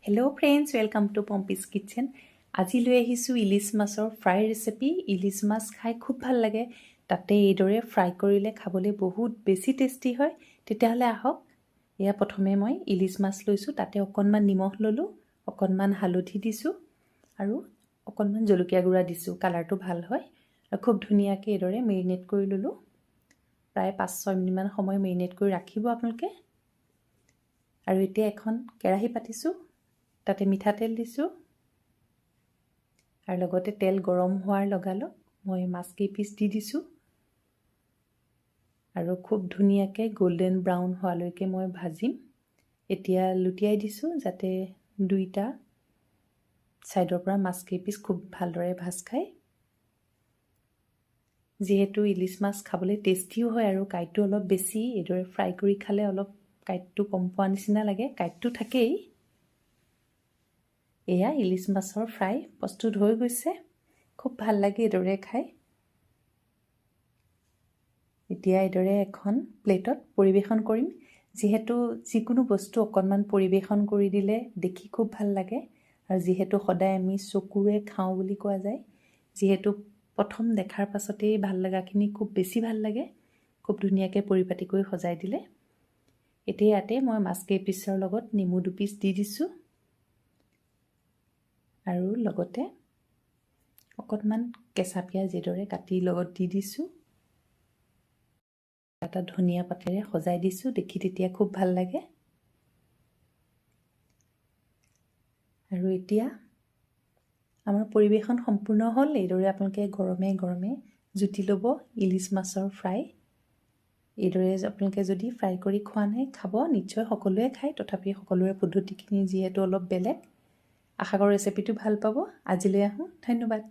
Hello' friends, welcome to Pompi's kitchen. আজি লৈ আহিছোঁ ইলিচ মাছৰ ফ্ৰাই ৰেচিপি। ইলিচ মাছ খাই খুব ভাল লাগে, তাতে এইদৰে ফ্ৰাই কৰিলে খাবলৈ বহুত বেছি টেষ্টি হয়। তেতিয়াহ'লে আহক। এয়া প্ৰথমে মই ইলিচ মাছ লৈছোঁ, তাতে অকণমান নিমখ ল'লোঁ, অকণমান হালধি দিছোঁ আৰু অকণমান জলকীয়া গুড়া দিছোঁ, কালাৰটো ভাল হয়। আৰু খুব ধুনীয়াকৈ এইদৰে মেৰিনেট কৰি ল'লোঁ। প্ৰায় 5-6 মিনিটমান সময় মেৰিনেট কৰি ৰাখিব আপোনালোকে। আৰু এতিয়া এখন কেৰাহী পাতিছোঁ, তাতে মিঠাতেল দিছোঁ আৰু লগতে তেল গৰম হোৱাৰ লগালগ মই মাছ কেইপিচ দি দিছোঁ আৰু খুব ধুনীয়াকৈ গল্ডেন ব্ৰাউন হোৱালৈকে মই ভাজিম। এতিয়া লুটিয়াই দিছোঁ যাতে দুইটা ছাইডৰ পৰা মাছ কেইপিচ খুব ভালদৰে ভাজ খায়। যিহেতু ইলিচ মাছ খাবলৈ টেষ্টিও হয় আৰু কাঁইটটো অলপ বেছি, এইদৰে ফ্ৰাই কৰি খালে অলপ কাঁইটটো কম পোৱা নিচিনা লাগে, কাঁইটটো থাকেই। এয়া ইলিচ মাছৰ ফ্ৰাই প্ৰস্তুত হৈ গৈছে, খুব ভাল লাগে এইদৰে খাই। এতিয়া এইদৰে এখন প্লেটত পৰিৱেশন কৰিম। যিহেতু যিকোনো বস্তু অকণমান পৰিৱেশন কৰি দিলে দেখি খুব ভাল লাগে, আৰু যিহেতু সদায় আমি চকুৰে খাওঁ বুলি কোৱা যায়, যিহেতু প্ৰথম দেখাৰ পাছতেই ভাল লগাখিনি খুব বেছি ভাল লাগে। খুব ধুনীয়াকৈ পৰিপাটি কৰি সজাই দিলে। এতিয়া ইয়াতে মই মাছ কেইপিচৰ লগত নেমু দুপিচ দি দিছোঁ আৰু লগতে অকণমান কেঁচা পিঁয়াজ এইদৰে কাটি লগত দি দিছোঁ। এটা ধনিয়া পাতেৰে সজাই দিছোঁ, দেখি তেতিয়া খুব ভাল লাগে। আৰু এতিয়া আমাৰ পৰিৱেশন সম্পূৰ্ণ হ'ল। এইদৰে আপোনালোকে গৰমে গৰমে জুতি ল'ব ইলিচ মাছৰ ফ্ৰাই। এইদৰে আপোনালোকে যদি ফ্ৰাই কৰি খোৱা নাই, খাব নিশ্চয়। সকলোৱে খায়, তথাপি সকলোৰে পদ্ধতিখিনি যিহেতু অলপ বেলেগ। আশা কৰোঁ ৰেচিপিটো ভাল পাব। আজিলৈ আহোঁ, ধন্যবাদ।